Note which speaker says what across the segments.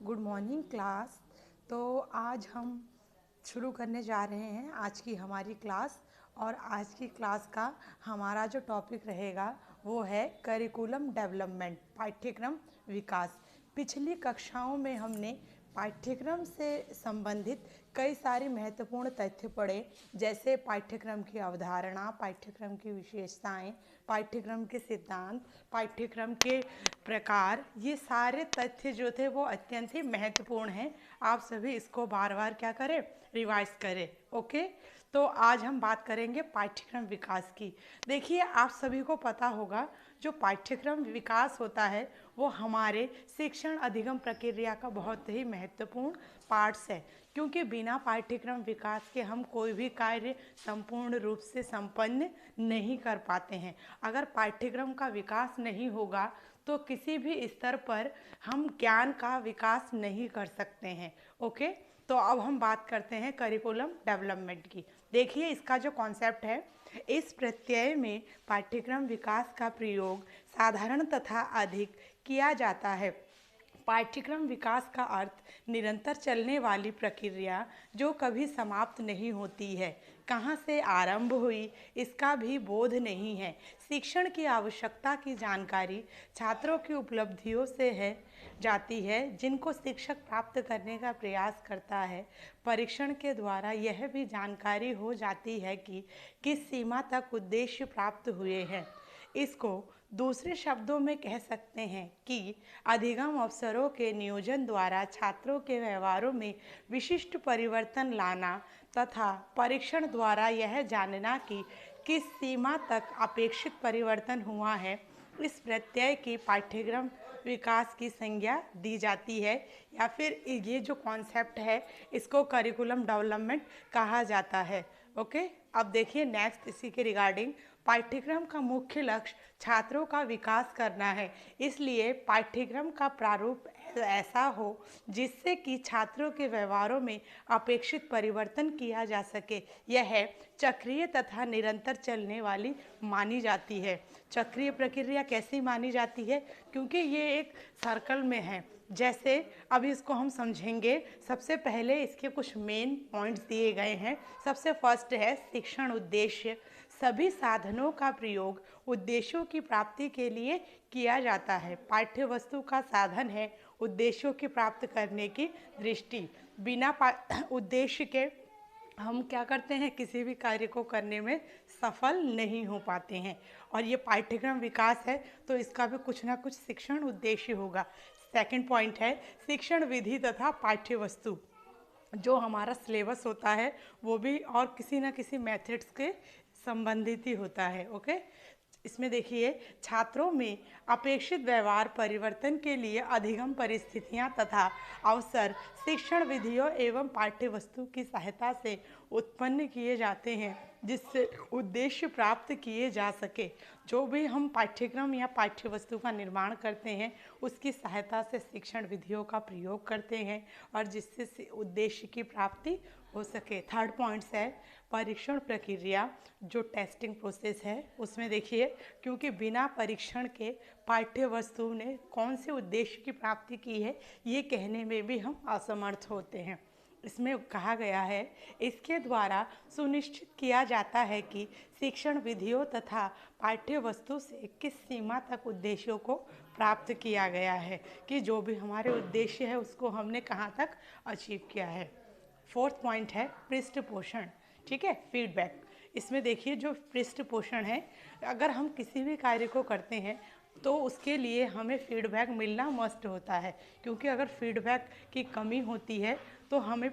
Speaker 1: Good morning class. तो आज हम शुरू करने जा रहे हैं आज की हमारी क्लास। और आज की क्लास का हमारा जो टॉपिक रहेगा वो है करिकुलम डेवलपमेंट, पाठ्यक्रम विकास। पिछली कक्षाओं में हमने पाठ्यक्रम से संबंधित कई सारे महत्वपूर्ण तथ्य पढ़े, जैसे पाठ्यक्रम की अवधारणा, पाठ्यक्रम की विशेषताएं, पाठ्यक्रम के सिद्धांत, पाठ्यक्रम के प्रकार। ये सारे तथ्य जो थे वो अत्यंत ही महत्वपूर्ण हैं। आप सभी इसको बार बार क्या करें, रिवाइज करें। ओके, तो आज हम बात करेंगे पाठ्यक्रम विकास की। देखिए, आप सभी को पता होगा जो पाठ्यक्रम विकास होता है वो हमारे शिक्षण अधिगम प्रक्रिया का बहुत ही महत्वपूर्ण पार्ट्स है, क्योंकि बिना पाठ्यक्रम विकास के हम कोई भी कार्य संपूर्ण रूप से संपन्न नहीं कर पाते हैं। अगर पाठ्यक्रम का विकास नहीं होगा तो किसी भी स्तर पर हम ज्ञान का विकास नहीं कर सकते हैं। ओके, तो अब हम बात करते हैं करिकुलम डेवलपमेंट की। देखिए, इसका जो कॉन्सेप्ट है, इस प्रत्यय में पाठ्यक्रम विकास का प्रयोग साधारण तथा अधिक किया जाता है। पाठ्यक्रम विकास का अर्थ निरंतर चलने वाली प्रक्रिया जो कभी समाप्त नहीं होती है। कहाँ से आरंभ हुई इसका भी बोध नहीं है। शिक्षण की आवश्यकता की जानकारी छात्रों की उपलब्धियों से है जाती है, जिनको शिक्षक प्राप्त करने का प्रयास करता है। परीक्षण के द्वारा यह भी जानकारी हो जाती है कि किस सीमा तक उद्देश्य प्राप्त हुए हैं। इसको दूसरे शब्दों में कह सकते हैं कि अधिगम अवसरों के नियोजन द्वारा छात्रों के व्यवहारों में विशिष्ट परिवर्तन लाना तथा परीक्षण द्वारा यह जानना कि किस सीमा तक अपेक्षित परिवर्तन हुआ है। इस प्रत्यय की पाठ्यक्रम विकास की संज्ञा दी जाती है, या फिर ये जो कॉन्सेप्ट है इसको करिकुलम डेवलपमेंट कहा जाता है। ओके, अब देखिए नेक्स्ट इसी के रिगार्डिंग, पाठ्यक्रम का मुख्य लक्ष्य छात्रों का विकास करना है। इसलिए पाठ्यक्रम का प्रारूप ऐसा हो जिससे कि छात्रों के व्यवहारों में अपेक्षित परिवर्तन किया जा सके। यह चक्रीय तथा निरंतर चलने वाली मानी जाती है। चक्रीय प्रक्रिया कैसी मानी जाती है? क्योंकि ये एक सर्कल में है। जैसे अभी इसको हम समझेंगे। सबसे पहले इसके कुछ मेन पॉइंट्स दिए गए हैं। सबसे फर्स्ट है शिक्षण उद्देश्य। सभी साधनों का प्रयोग उद्देश्यों की प्राप्ति के लिए किया जाता है। पाठ्य वस्तु का साधन है उद्देश्यों की प्राप्त करने की दृष्टि। बिना उद्देश्य के हम क्या करते हैं, किसी भी कार्य को करने में सफल नहीं हो पाते हैं। और ये पाठ्यक्रम विकास है तो इसका भी कुछ ना कुछ शिक्षण उद्देश्य होगा। सेकंड पॉइंट है शिक्षण विधि तथा पाठ्य वस्तु। जो हमारा सिलेबस होता है वो भी और किसी न किसी मेथड्स के संबंधित ही होता है। ओके, इसमें देखिए छात्रों में अपेक्षित व्यवहार परिवर्तन के लिए अधिगम परिस्थितियां तथा अवसर शिक्षण विधियों एवं पाठ्य वस्तु की सहायता से उत्पन्न किए जाते हैं, जिससे उद्देश्य प्राप्त किए जा सके। जो भी हम पाठ्यक्रम या पाठ्य वस्तु का निर्माण करते हैं उसकी सहायता से शिक्षण विधियों का प्रयोग करते हैं और जिससे उद्देश्य की प्राप्ति हो सके। थर्ड पॉइंट्स है परीक्षण प्रक्रिया, जो टेस्टिंग प्रोसेस है उसमें देखिए, क्योंकि बिना परीक्षण के पाठ्य वस्तु ने कौन से उद्देश्य की प्राप्ति की है ये कहने में भी हम असमर्थ होते हैं। इसमें कहा गया है इसके द्वारा सुनिश्चित किया जाता है कि शिक्षण विधियों तथा पाठ्य वस्तु से किस सीमा तक उद्देश्यों को प्राप्त किया गया है, कि जो भी हमारे उद्देश्य है उसको हमने कहाँ तक अचीव किया है। फोर्थ पॉइंट है पृष्ठपोषण। ठीक है, फीडबैक। इसमें देखिए जो पृष्ठपोषण है, अगर हम किसी भी कार्य को करते हैं तो उसके लिए हमें फीडबैक मिलना मस्ट होता है, क्योंकि अगर फीडबैक की कमी होती है तो हमें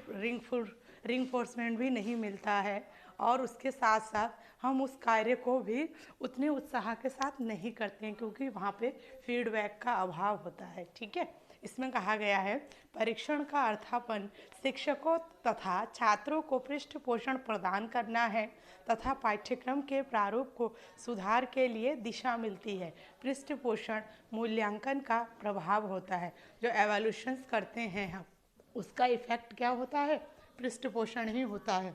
Speaker 1: रिंफोर्समेंट भी नहीं मिलता है और उसके साथ साथ हम उस कार्य को भी उतने उत्साह के साथ नहीं करते हैं, क्योंकि वहाँ पे फीडबैक का अभाव होता है। ठीक है, इसमें कहा गया है परीक्षण का अर्थापन शिक्षकों तथा छात्रों को पृष्ठपोषण प्रदान करना है तथा पाठ्यक्रम के प्रारूप को सुधार के लिए दिशा मिलती है। पृष्ठपोषण मूल्यांकन का प्रभाव होता है। जो एवोल्यूशंस करते हैं हम, उसका इफेक्ट क्या होता है? पृष्ठपोषण ही होता है।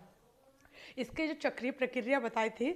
Speaker 1: इसके जो चक्रीय प्रक्रिया बताई थी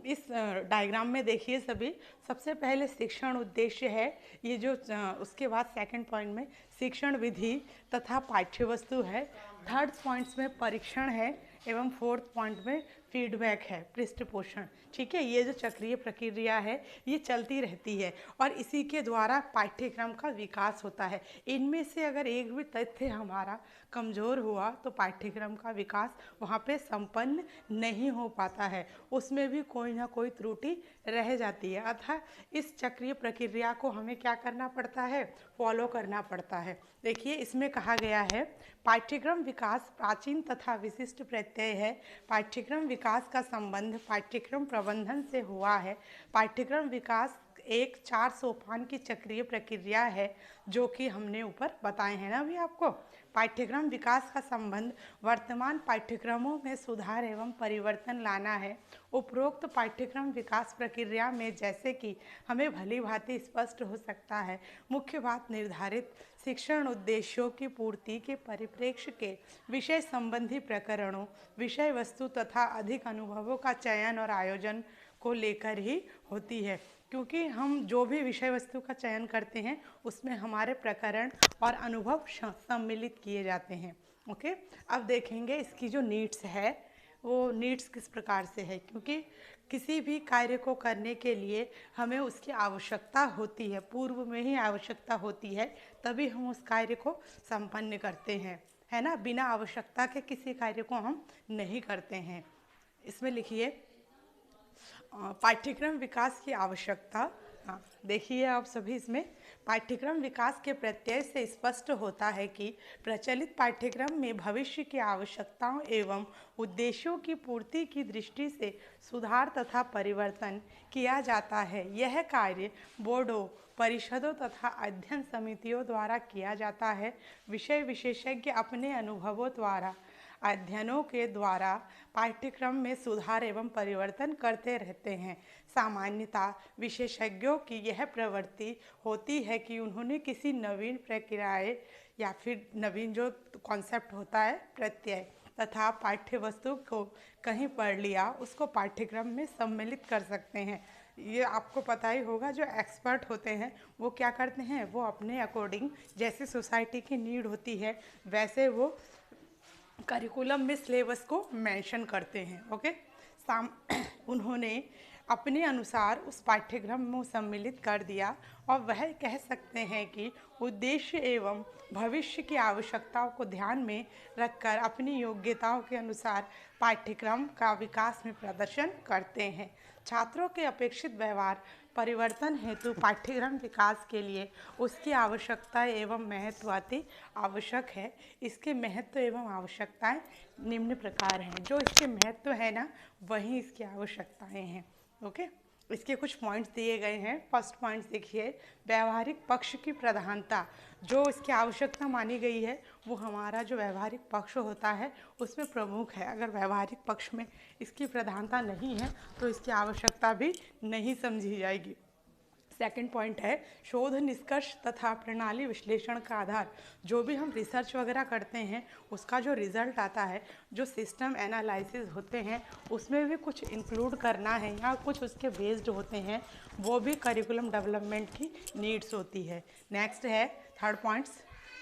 Speaker 1: इस डायग्राम में देखिए सभी। सबसे पहले शिक्षण उद्देश्य है, ये जो उसके बाद सेकंड पॉइंट में शिक्षण विधि तथा पाठ्य वस्तु है, थर्ड पॉइंट्स में परीक्षण है एवं फोर्थ पॉइंट में फीडबैक है, पृष्ठ पोषण। ठीक है, ये जो चक्रीय प्रक्रिया है ये चलती रहती है और इसी के द्वारा पाठ्यक्रम का विकास होता है। इनमें से अगर एक भी तथ्य हमारा कमज़ोर हुआ तो पाठ्यक्रम का विकास वहाँ पे संपन्न नहीं हो पाता है, उसमें भी कोई ना कोई त्रुटि रह जाती है। अतः इस चक्रीय प्रक्रिया को हमें क्या करना पड़ता है, फॉलो करना पड़ता है। देखिए इसमें कहा गया है पाठ्यक्रम विकास प्राचीन तथा विशिष्ट प्रत्यय है। पाठ्यक्रम विकास का संबंध पाठ्यक्रम प्रबंधन से हुआ है। पाठ्यक्रम विकास एक 4 सोपान की चक्रीय प्रक्रिया है जो कि हमने ऊपर बताए हैं ना अभी आपको। पाठ्यक्रम विकास का संबंध वर्तमान पाठ्यक्रमों में सुधार एवं परिवर्तन लाना है। उपरोक्त पाठ्यक्रम विकास प्रक्रिया में जैसे कि हमें भली भांति स्पष्ट हो सकता है, मुख्य बात निर्धारित शिक्षण उद्देश्यों की पूर्ति के परिप्रेक्ष्य के विषय संबंधी प्रकरणों, विषय वस्तु तथा अधिक अनुभवों का चयन और आयोजन को लेकर ही होती है। क्योंकि हम जो भी विषय वस्तु का चयन करते हैं उसमें हमारे प्रकरण और अनुभव सम्मिलित किए जाते हैं। ओके, अब देखेंगे इसकी जो नीड्स है वो नीड्स किस प्रकार से है, क्योंकि किसी भी कार्य को करने के लिए हमें उसकी आवश्यकता होती है, पूर्व में ही आवश्यकता होती है, तभी हम उस कार्य को संपन्न करते हैं, है ना। बिना आवश्यकता के किसी कार्य को हम नहीं करते हैं। इसमें लिखिए पाठ्यक्रम विकास की आवश्यकता। हाँ, देखिए आप सभी इसमें पाठ्यक्रम विकास के प्रत्यय से स्पष्ट होता है कि प्रचलित पाठ्यक्रम में भविष्य की आवश्यकताओं एवं उद्देश्यों की पूर्ति की दृष्टि से सुधार तथा परिवर्तन किया जाता है। यह कार्य बोर्डों, परिषदों तथा अध्ययन समितियों द्वारा किया जाता है। विषय विशेषज्ञ अपने अनुभवों द्वारा, अध्ययनों के द्वारा पाठ्यक्रम में सुधार एवं परिवर्तन करते रहते हैं। सामान्यतः विशेषज्ञों की यह प्रवृत्ति होती है कि उन्होंने किसी नवीन प्रक्रियाएं या फिर नवीन जो कॉन्सेप्ट होता है प्रत्यय तथा पाठ्य वस्तु को कहीं पढ़ लिया, उसको पाठ्यक्रम में सम्मिलित कर सकते हैं। ये आपको पता ही होगा, जो एक्सपर्ट होते हैं वो क्या करते हैं, वो अपने अकॉर्डिंग जैसे सोसाइटी की नीड होती है वैसे वो करिकुलम में सिलेबस को मेंशन करते हैं। ओके, उन्होंने अपने अनुसार उस पाठ्यक्रम में सम्मिलित कर दिया और वह कह सकते हैं कि उद्देश्य एवं भविष्य की आवश्यकताओं को ध्यान में रखकर अपनी योग्यताओं के अनुसार पाठ्यक्रम का विकास में प्रदर्शन करते हैं। छात्रों के अपेक्षित व्यवहार परिवर्तन हेतु पाठ्यक्रम विकास के लिए उसकी आवश्यकता एवं महत्व अति आवश्यक है। इसके महत्व एवं आवश्यकताएं निम्न प्रकार हैं। जो इसके महत्व है ना, वही इसकी आवश्यकताएं हैं। ओके, इसके कुछ पॉइंट्स दिए गए हैं। फर्स्ट पॉइंट देखिए, व्यवहारिक पक्ष की प्रधानता। जो इसकी आवश्यकता मानी गई है वो हमारा जो व्यवहारिक पक्ष होता है उसमें प्रमुख है। अगर व्यवहारिक पक्ष में इसकी प्रधानता नहीं है तो इसकी आवश्यकता भी नहीं समझी जाएगी। सेकंड पॉइंट है शोध निष्कर्ष तथा प्रणाली विश्लेषण का आधार। जो भी हम रिसर्च वगैरह करते हैं उसका जो रिजल्ट आता है, जो सिस्टम एनालिसिस होते हैं उसमें भी कुछ इंक्लूड करना है या कुछ उसके बेस्ड होते हैं, वो भी करिकुलम डेवलपमेंट की नीड्स होती है। नेक्स्ट है थर्ड पॉइंट्स,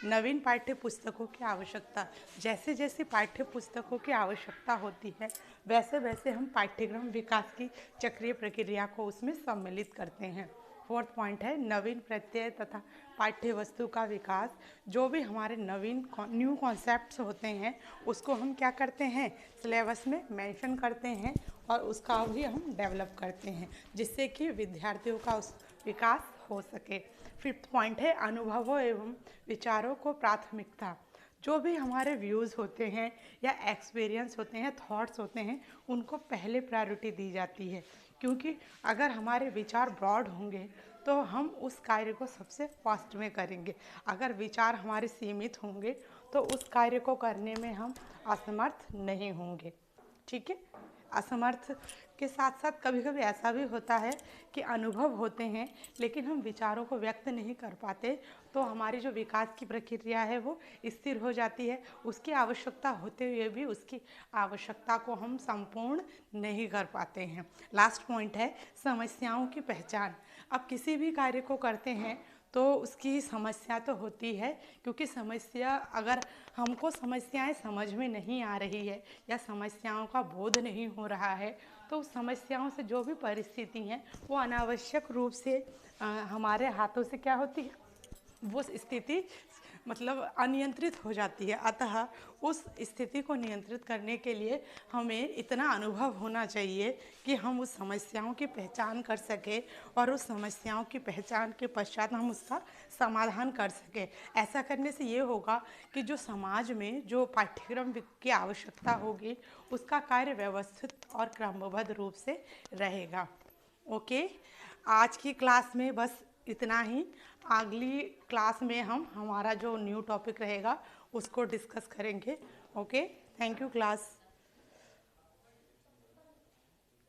Speaker 1: नवीन पाठ्य पुस्तकों की आवश्यकता। जैसे जैसे पाठ्य पुस्तकों की आवश्यकता होती है वैसे वैसे हम पाठ्यक्रम विकास की चक्रीय प्रक्रिया को उसमें सम्मिलित करते हैं। फोर्थ पॉइंट है नवीन प्रत्यय तथा पाठ्य वस्तु का विकास। जो भी हमारे नवीन न्यू कॉन्सेप्ट्स होते हैं उसको हम क्या करते हैं, सिलेबस में मेंशन करते हैं और उसका भी हम डेवलप करते हैं जिससे कि विद्यार्थियों का उस विकास हो सके। फिफ्थ पॉइंट है अनुभवों एवं विचारों को प्राथमिकता। जो भी हमारे व्यूज़ होते हैं या एक्सपीरियंस होते हैं, थॉट्स होते हैं, उनको पहले प्रायोरिटी दी जाती है। क्योंकि अगर हमारे विचार ब्रॉड होंगे तो हम उस कार्य को सबसे फास्ट में करेंगे। अगर विचार हमारे सीमित होंगे तो उस कार्य को करने में हम असमर्थ नहीं होंगे। ठीक है, असमर्थ के साथ साथ कभी कभी ऐसा भी होता है कि अनुभव होते हैं लेकिन हम विचारों को व्यक्त नहीं कर पाते, तो हमारी जो विकास की प्रक्रिया है वो स्थिर हो जाती है। उसकी आवश्यकता होते हुए भी उसकी आवश्यकता को हम संपूर्ण नहीं कर पाते हैं। लास्ट पॉइंट है समस्याओं की पहचान। अब किसी भी कार्य को करते हैं तो उसकी समस्या तो होती है, क्योंकि समस्या अगर हमको समस्याएं समझ में नहीं आ रही है या समस्याओं का बोध नहीं हो रहा है, तो उस समस्याओं से जो भी परिस्थिति हैं वो अनावश्यक रूप से हमारे हाथों से क्या होती है, वो स्थिति मतलब अनियंत्रित हो जाती है। अतः उस स्थिति को नियंत्रित करने के लिए हमें इतना अनुभव होना चाहिए कि हम उस समस्याओं की पहचान कर सकें और उस समस्याओं की पहचान के पश्चात हम उसका समाधान कर सकें। ऐसा करने से ये होगा कि जो समाज में जो पाठ्यक्रम की आवश्यकता होगी उसका कार्य व्यवस्थित और क्रमबद्ध रूप से रहेगा। ओके, आज की क्लास में बस इतना ही। अगली क्लास में हम हमारा जो न्यू टॉपिक रहेगा उसको डिस्कस करेंगे। Okay, thank you class.